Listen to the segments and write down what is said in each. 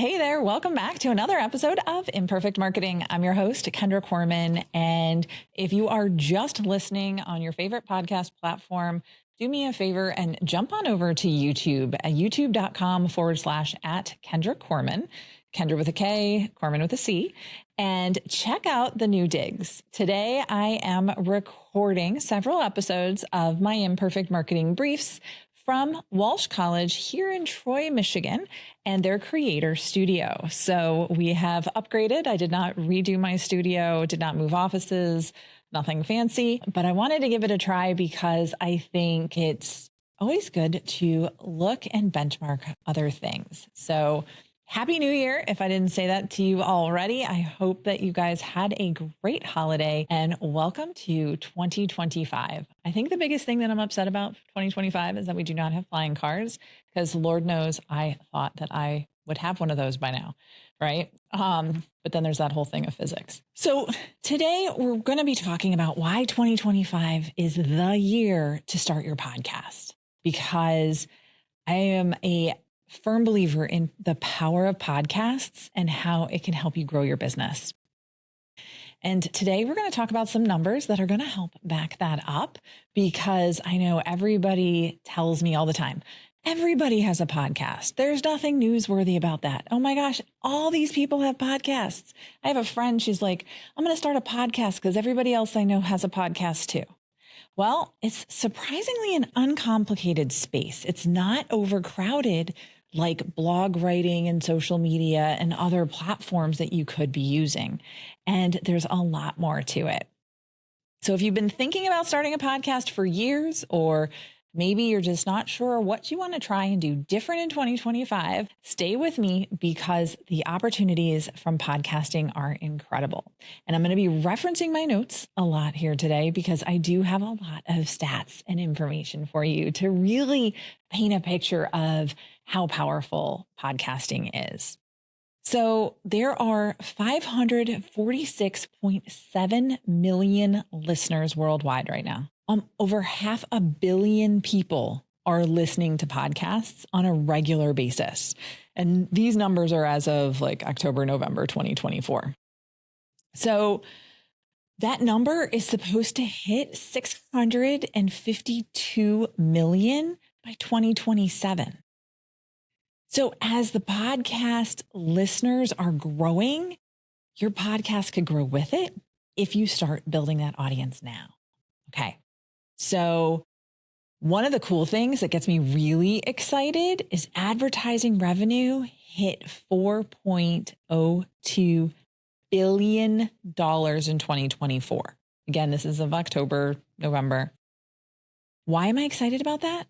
Hey there, welcome back to another episode of Imperfect Marketing. I'm your host, Kendra Corman. And if you are just listening on your favorite podcast platform, do me a favor and jump on over to YouTube at youtube.com/@Kendra Corman, Kendra with a K, Corman with a C, and check out the new digs. Today, I am recording several episodes of my Imperfect Marketing briefs from Walsh College here in Troy, Michigan, and their creator studio. So we have upgraded. I did not redo my studio, did not move offices, nothing fancy, but I wanted to give it a try because I think it's always good to look and benchmark other things. So Happy New Year. If I didn't say that to you already, I hope that you guys had a great holiday and welcome to 2025. I think the biggest thing that I'm upset about 2025 is that we do not have flying cars, because Lord knows I thought that I would have one of those by now, right? But then there's that whole thing of physics. So today we're going to be talking about why 2025 is the year to start your podcast, because I am a firm believer in the power of podcasts and how it can help you grow your business. And today we're going to talk about some numbers that are going to help back that up, because I know everybody tells me all the time, everybody has a podcast. There's nothing newsworthy about that. Oh my gosh, all these people have podcasts. I have a friend, she's like, I'm going to start a podcast because everybody else I know has a podcast too. Well, it's surprisingly an uncomplicated space. It's not overcrowded like blog writing and social media and other platforms that you could be using. And there's a lot more to it. So if you've been thinking about starting a podcast for years, or maybe you're just not sure what you want to try and do different in 2025, stay with me, because the opportunities from podcasting are incredible. And I'm going to be referencing my notes a lot here today, because I do have a lot of stats and information for you to really paint a picture of how powerful podcasting is. So there are 546.7 million listeners worldwide right now. Over 500 million people are listening to podcasts on a regular basis. And these numbers are as of like October, November 2024. So that number is supposed to hit 652 million by 2027. So as the podcast listeners are growing, your podcast could grow with it if you start building that audience now. Okay. So one of the cool things that gets me really excited is advertising revenue hit $4.02 billion in 2024. Again, this is of October, November. Why am I excited about that?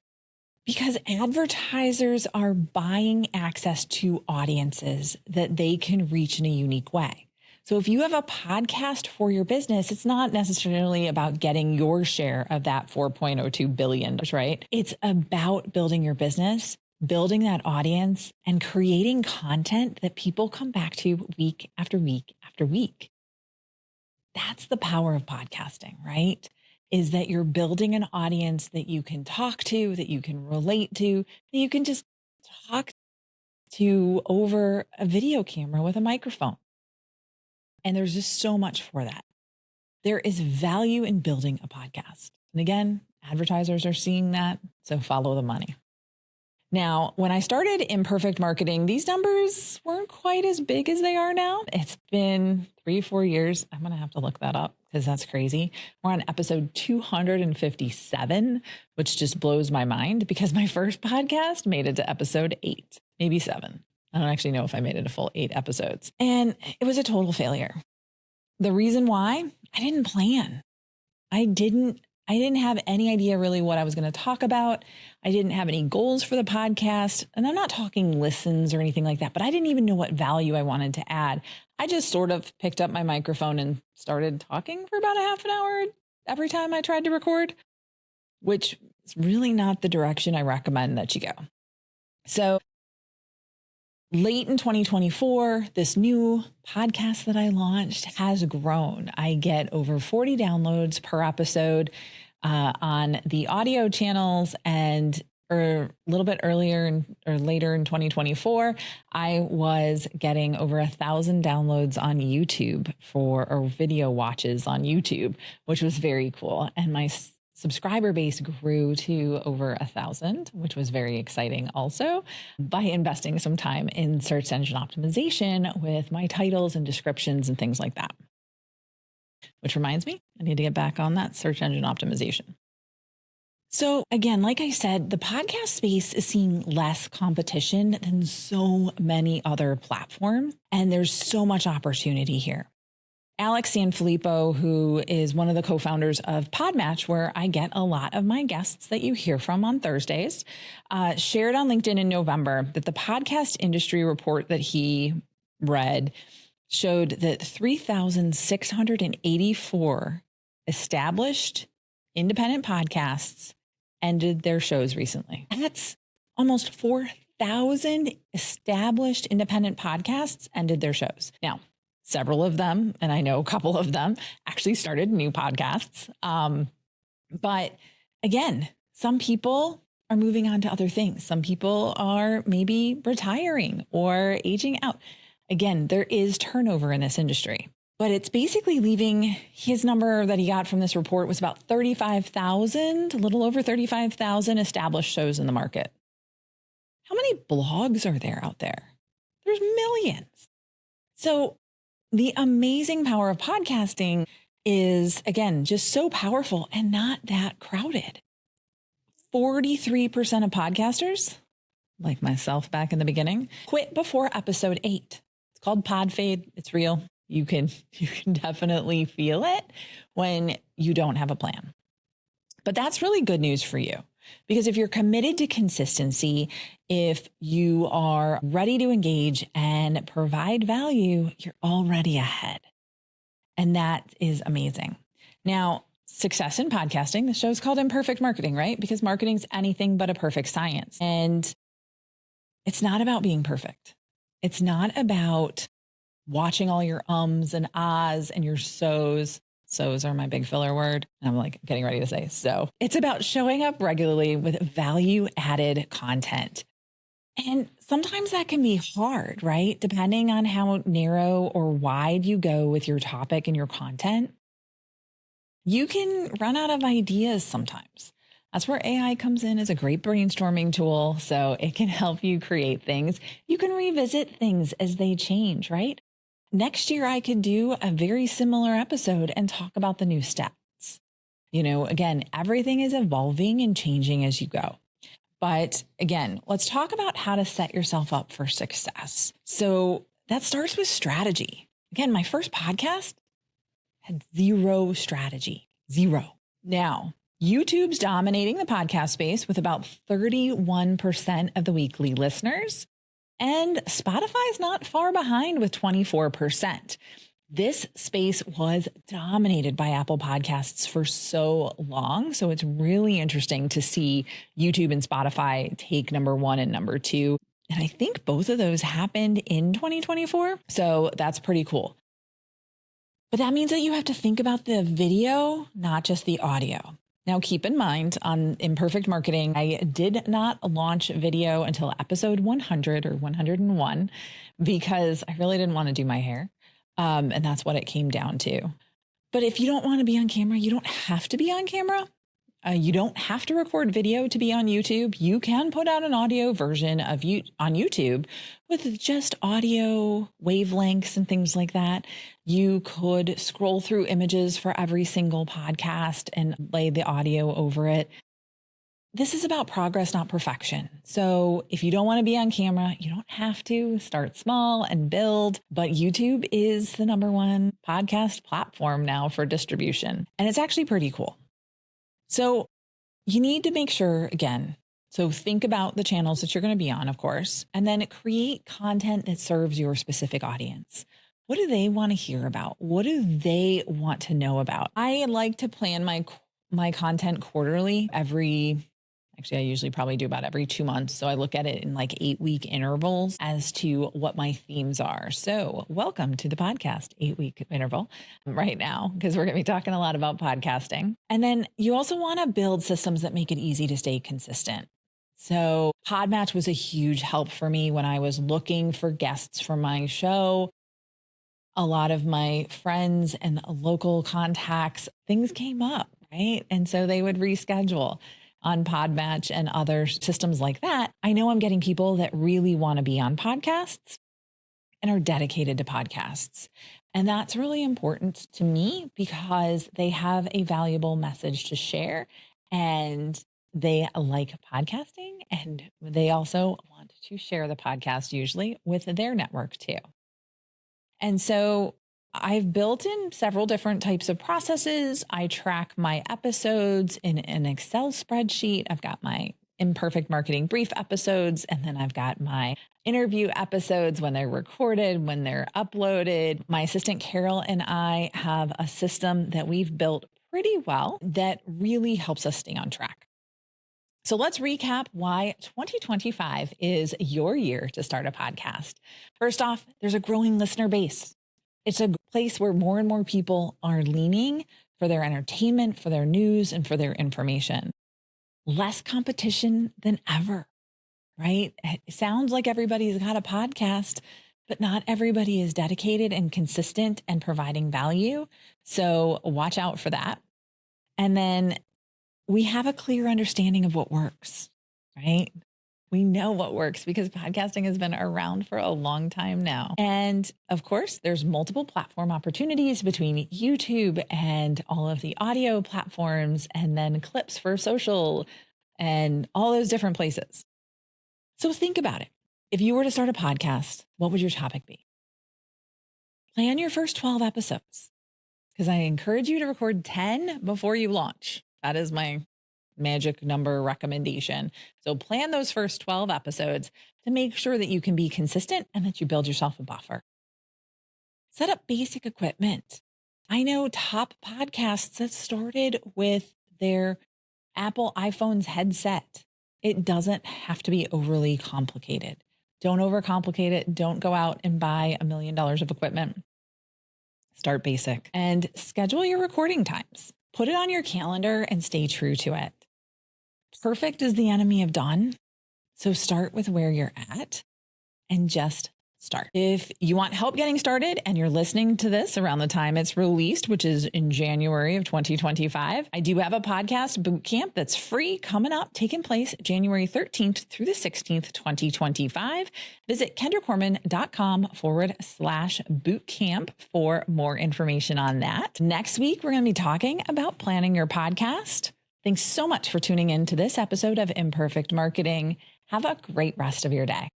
Because advertisers are buying access to audiences that they can reach in a unique way. So if you have a podcast for your business, it's not necessarily about getting your share of that $4.02 billion, right? It's about building your business, building that audience, and creating content that people come back to week after week after week. That's the power of podcasting, right? Is that you're building an audience that you can talk to, that you can relate to, that you can just talk to over a video camera with a microphone. And there's just so much for that. There is value in building a podcast. And again, advertisers are seeing that, so follow the money. Now, when I started Imperfect Marketing, these numbers weren't quite as big as they are now. It's been 3-4 years. I'm going to have to look that up because that's crazy. We're on episode 257, which just blows my mind, because my first podcast made it to episode 8, maybe 7. I don't actually know if I made it a full 8 episodes. And it was a total failure. The reason why? I didn't plan. I didn't have any idea really what I was going to talk about. I didn't have any goals for the podcast. And I'm not talking listens or anything like that, but I didn't even know what value I wanted to add. I just sort of picked up my microphone and started talking for about a half an hour every time I tried to record, which is really not the direction I recommend that you go. So late in 2024, this new podcast that I launched has grown. I get over 40 downloads per episode on the audio channels, and or a little bit earlier or later in 2024, I was getting over 1,000 downloads on YouTube or video watches on YouTube, which was very cool. And my subscriber base grew to over 1,000, which was very exciting also, by investing some time in search engine optimization with my titles and descriptions and things like that. Which reminds me, I need to get back on that search engine optimization. So again, like I said, the podcast space is seeing less competition than so many other platforms, and there's so much opportunity here. Alex Sanfilippo, who is one of the co-founders of Podmatch, where I get a lot of my guests that you hear from on Thursdays, shared on LinkedIn in November that the podcast industry report that he read showed that 3,684 established independent podcasts ended their shows recently. That's almost 4,000 established independent podcasts ended their shows. Now, several of them, and I know a couple of them, actually started new podcasts. But again, some people are moving on to other things. Some people are maybe retiring or aging out. Again, there is turnover in this industry. But it's basically leaving, his number that he got from this report was about 35,000, a little over 35,000 established shows in the market. How many blogs are there out there? There's millions. So the amazing power of podcasting is, again, just so powerful and not that crowded. 43% of podcasters, like myself back in the beginning, quit before episode 8. It's called pod fade. It's real. You can definitely feel it when you don't have a plan. But that's really good news for you, because if you're committed to consistency, if you are ready to engage and provide value, you're already ahead. And that is amazing. Now, success in podcasting, the show's called Imperfect Marketing, right? Because marketing's anything but a perfect science. And it's not about being perfect. It's not about watching all your ums and ahs and your so's. So's are my big filler word. I'm like getting ready to say so. It's about showing up regularly with value added content. And sometimes that can be hard, right? Depending on how narrow or wide you go with your topic and your content, you can run out of ideas sometimes. That's where AI comes in as a great brainstorming tool. So it can help you create things. You can revisit things as they change, right? Next year, I could do a very similar episode and talk about the new stats. Again, everything is evolving and changing as you go. But again, let's talk about how to set yourself up for success. So that starts with strategy. Again, my first podcast had zero strategy, zero. Now, YouTube's dominating the podcast space with about 31% of the weekly listeners. And Spotify's not far behind with 24%. This space was dominated by Apple Podcasts for so long. So it's really interesting to see YouTube and Spotify take number 1 and number 2. And I think both of those happened in 2024. So that's pretty cool. But that means that you have to think about the video, not just the audio. Now, keep in mind on Imperfect Marketing, I did not launch video until episode 100 or 101 because I really didn't want to do my hair. And that's what it came down to. But if you don't want to be on camera, you don't have to be on camera. You don't have to record video to be on YouTube. You can put out an audio version of you on YouTube with just audio wavelengths and things like that. You could scroll through images for every single podcast and lay the audio over it. This is about progress, not perfection. So if you don't want to be on camera, you don't have to. Start small and build. But YouTube is the number 1 podcast platform now for distribution. And it's actually pretty cool. So you need to make sure, again, so think about the channels that you're going to be on, of course, and then create content that serves your specific audience. What do they want to hear about? What do they want to know about? I like to plan my content quarterly I usually probably do about every 2 months. So I look at it in like 8-week intervals as to what my themes are. So welcome to the podcast 8-week interval right now, because we're going to be talking a lot about podcasting. And then you also want to build systems that make it easy to stay consistent. So Podmatch was a huge help for me when I was looking for guests for my show. A lot of my friends and local contacts, things came up, right? And so they would reschedule on Podmatch and other systems like that. I know I'm getting people that really want to be on podcasts and are dedicated to podcasts. And that's really important to me because they have a valuable message to share and they like podcasting and they also want to share the podcast usually with their network too. And so I've built in several different types of processes. I track my episodes in an Excel spreadsheet. I've got my Imperfect Marketing Brief episodes, and then I've got my interview episodes when they're recorded, when they're uploaded. My assistant Carol and I have a system that we've built pretty well that really helps us stay on track. So let's recap why 2025 is your year to start a podcast. First off, there's a growing listener base. It's a place where more and more people are leaning for their entertainment, for their news, and for their information. Less competition than ever, right? It sounds like everybody's got a podcast, but not everybody is dedicated and consistent and providing value. So watch out for that. And then we have a clear understanding of what works, right? We know what works because podcasting has been around for a long time now. And of course, there's multiple platform opportunities between YouTube and all of the audio platforms, and then clips for social and all those different places. So think about it. If you were to start a podcast, what would your topic be? Plan your first 12 episodes because I encourage you to record 10 before you launch. That is my magic number recommendation. So plan those first 12 episodes to make sure that you can be consistent and that you build yourself a buffer. Set up basic equipment. I know top podcasts that started with their Apple iPhone's headset. It doesn't have to be overly complicated. Don't overcomplicate it. Don't go out and buy $1 million of equipment. Start basic and schedule your recording times. Put it on your calendar and stay true to it. Perfect is the enemy of done. So start with where you're at and just start. If you want help getting started and you're listening to this around the time it's released, which is in January of 2025, I do have a podcast bootcamp that's free coming up, taking place January 13th through the 16th, 2025. Visit kendracorman.com/bootcamp for more information on that. Next week, we're going to be talking about planning your podcast. Thanks so much for tuning in to this episode of Imperfect Marketing. Have a great rest of your day.